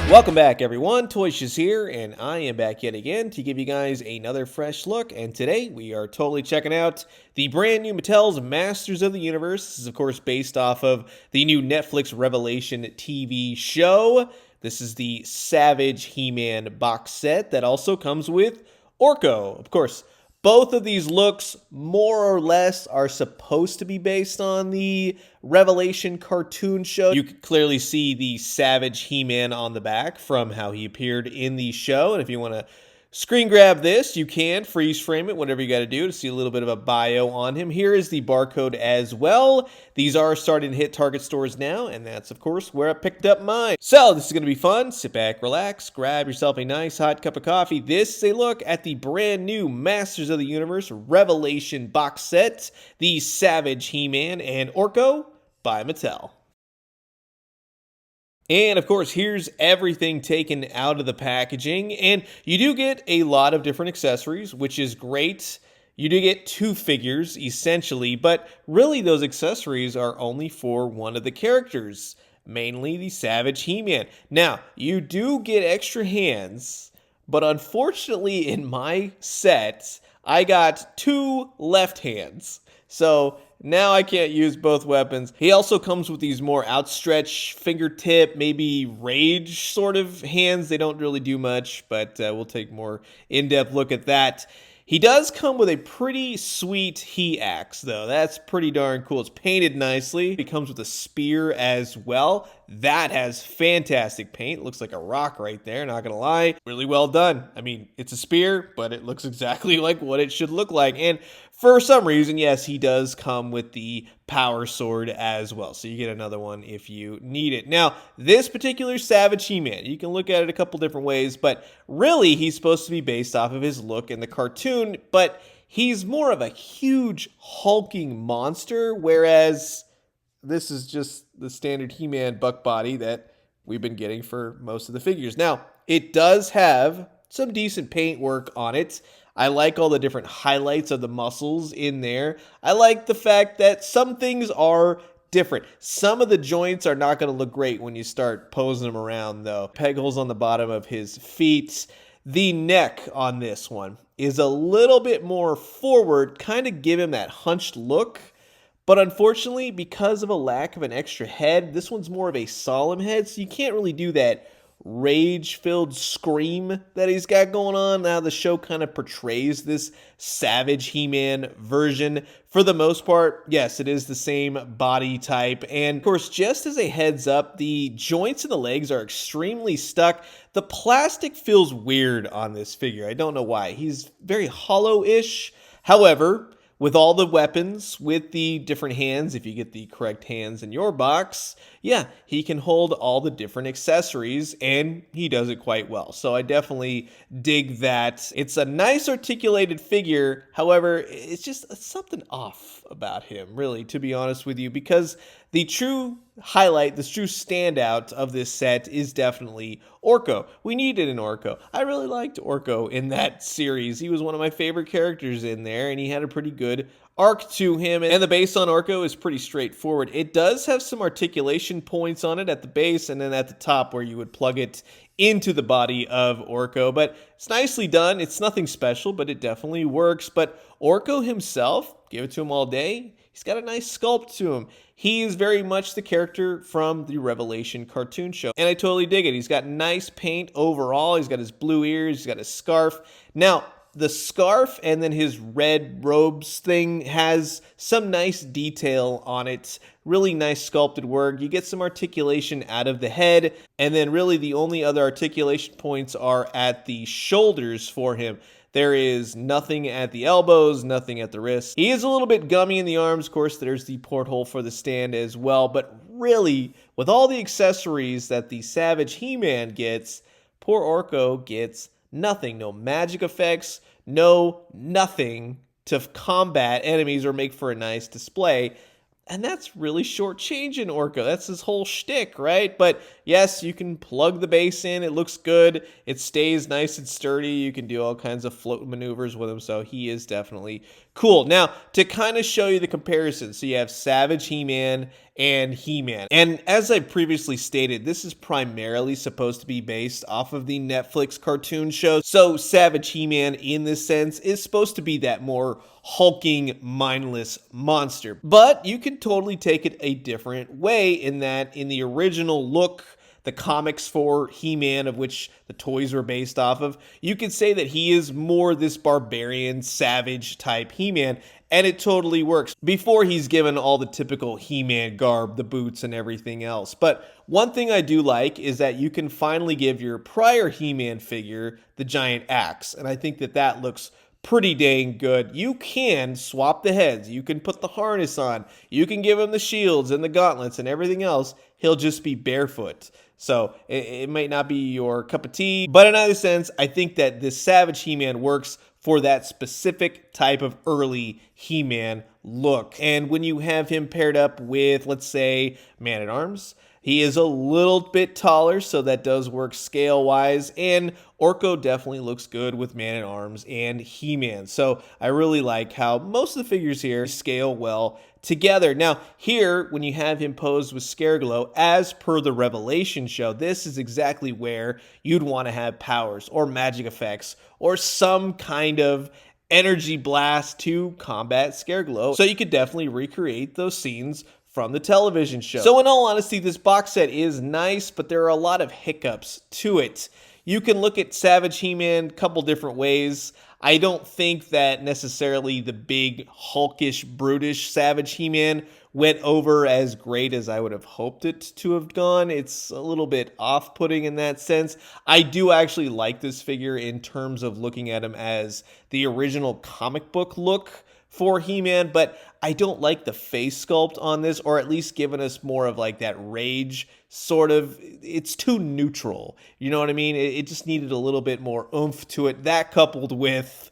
Welcome back, everyone. Toyshiz here, and I am back yet again to give you guys another fresh look. And today we are totally checking out the brand new Mattel's Masters of the Universe. This is, of course, based off of the new Netflix Revelation TV show. This is the Savage He-Man box set that also comes with Orko. Of course, both of these looks, more or less, are supposed to be based on the Revelation cartoon show. You can clearly see the Savage He-Man on the back from how he appeared in the show. And if you want to screen grab this, you can freeze frame it, whatever you got to do to see a little bit of a bio on him. Here is the barcode as well. These are starting to hit Target stores now, and that's, of course, where I picked up mine. So this is going to be fun. Sit back, relax, grab yourself a nice hot cup of coffee. This is a look at the brand new Masters of the Universe Revelation box set, the Savage He-Man and Orko by Mattel. And of course, here's everything taken out of the packaging. And you do get a lot of different accessories, which is great. You do get two figures, essentially, but really those accessories are only for one of the characters, mainly the Savage He-Man. Now, you do get extra hands, but unfortunately in my set, I got two left hands. So now I can't use both weapons. He also comes with these more outstretched fingertip, maybe rage sort of hands. They don't really do much, but we'll take a more in-depth look at that. He does come with a pretty sweet he-axe, though. That's pretty darn cool. It's painted nicely. It comes with a spear as well. That has fantastic paint. Looks like a rock right there, not gonna lie. Really well done. I mean, it's a spear, but it looks exactly like what it should look like. And for some reason, yes, he does come with the power sword as well. So you get another one if you need it. Now, this particular Savage He-Man, you can look at it a couple different ways, but really he's supposed to be based off of his look in the cartoon, but he's more of a huge hulking monster, whereas this is just the standard He-Man buck body that we've been getting for most of the figures. Now, it does have some decent paint work on it. I like all the different highlights of the muscles in there. I like the fact that some things are different. Some of the joints are not going to look great when you start posing them around, though. Peg holes on the bottom of his feet. The neck on this one is a little bit more forward, kind of give him that hunched look. But unfortunately, because of a lack of an extra head, this one's more of a solemn head, so you can't really do that rage-filled scream that he's got going on. Now the show kind of portrays this Savage He-Man version. For the most part, yes, it is the same body type. And of course, just as a heads up, the joints in the legs are extremely stuck. The plastic feels weird on this figure. I don't know why. He's very hollow-ish. However, with all the weapons, with the different hands, if you get the correct hands in your box, yeah, he can hold all the different accessories, and he does it quite well. So I definitely dig that. It's a nice articulated figure. However, it's just something off about him, really, to be honest with you, because the true highlight, the true standout of this set is definitely Orko. We needed an Orko. I really liked Orko in that series. He was one of my favorite characters in there, and he had a pretty good arc to him. And the base on Orko is pretty straightforward. It does have some articulation points on it at the base and then at the top where you would plug it into the body of Orko. But it's nicely done. It's nothing special, but it definitely works. But Orko himself, give it to him all day. He's got a nice sculpt to him. He is very much the character from the Revelation cartoon show. And I totally dig it. He's got nice paint overall. He's got his blue ears. He's got his scarf. Now, the scarf and then his red robes thing has some nice detail on it. Really nice sculpted work. You get some articulation out of the head. And then really the only other articulation points are at the shoulders for him. There is nothing at the elbows, nothing at the wrists. He is a little bit gummy in the arms. Of course, there's the porthole for the stand as well. But really, with all the accessories that the Savage He-Man gets, poor Orko gets nothing. No magic effects, nothing to combat enemies or make for a nice display. And that's really shortchanging Orko. That's his whole shtick, right? But yes, you can plug the base in. It looks good. It stays nice and sturdy. You can do all kinds of float maneuvers with him. So he is definitely Cool. Now, to kind of show you the comparison, so you have Savage He-Man and He-Man. And as I previously stated, this is primarily supposed to be based off of the Netflix cartoon show. So Savage He-Man, in this sense, is supposed to be that more hulking, mindless monster. But you can totally take it a different way in that in the original look, the comics for He-Man, of which the toys were based off of, you could say that he is more this barbarian, savage type He-Man, and it totally works before he's given all the typical He-Man garb, the boots and everything else. But one thing I do like is that you can finally give your prior He-Man figure the giant axe, and I think that that looks pretty dang good. You can swap the heads, you can put the harness on, you can give him the shields and the gauntlets and everything else. He'll just be barefoot. So it might not be your cup of tea, but in either sense, I think that this Savage He-Man works for that specific type of early He-Man look. And when you have him paired up with, let's say, Man-at-Arms, he is a little bit taller, so that does work scale-wise, and Orko definitely looks good with Man-at-Arms and He-Man. So I really like how most of the figures here scale well together. Now, here, when you have him posed with Scareglow, as per the Revelation show, this is exactly where you'd want to have powers or magic effects or some kind of energy blast to combat Scareglow. So you could definitely recreate those scenes from the television show. So in all honesty, this box set is nice, but there are a lot of hiccups to it. You can look at Savage He-Man a couple different ways. I don't think that necessarily the big, hulkish, brutish Savage He-Man went over as great as I would have hoped it to have gone. It's a little bit off-putting in that sense. I do actually like this figure in terms of looking at him as the original comic book look for He-Man, but I don't like the face sculpt on this, or at least giving us more of like that rage sort of. It's too neutral. You know what I mean? It just needed a little bit more oomph to it. That coupled with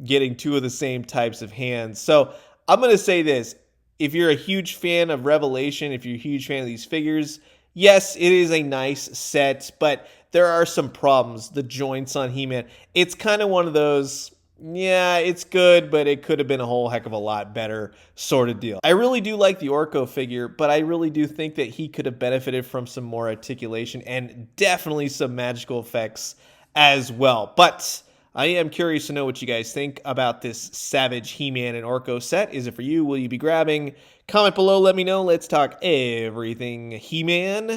getting two of the same types of hands. So I'm going to say this. If you're a huge fan of Revelation, if you're a huge fan of these figures, yes, it is a nice set, but there are some problems. The joints on He-Man, it's kind of one of those, yeah, it's good, but it could have been a whole heck of a lot better sort of deal. I really do like the Orko figure, but I really do think that he could have benefited from some more articulation and definitely some magical effects as well. But I am curious to know what you guys think about this Savage He-Man and Orko set. Is it for you? Will you be grabbing? Comment below, let me know. Let's talk everything He-Man.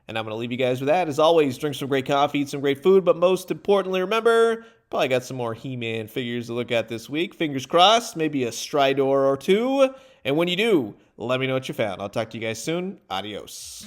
And I'm going to leave you guys with that. As always, drink some great coffee, eat some great food, but most importantly, remember, probably got some more He-Man figures to look at this week. Fingers crossed, maybe a Stridor or two. And when you do, let me know what you found. I'll talk to you guys soon. Adios.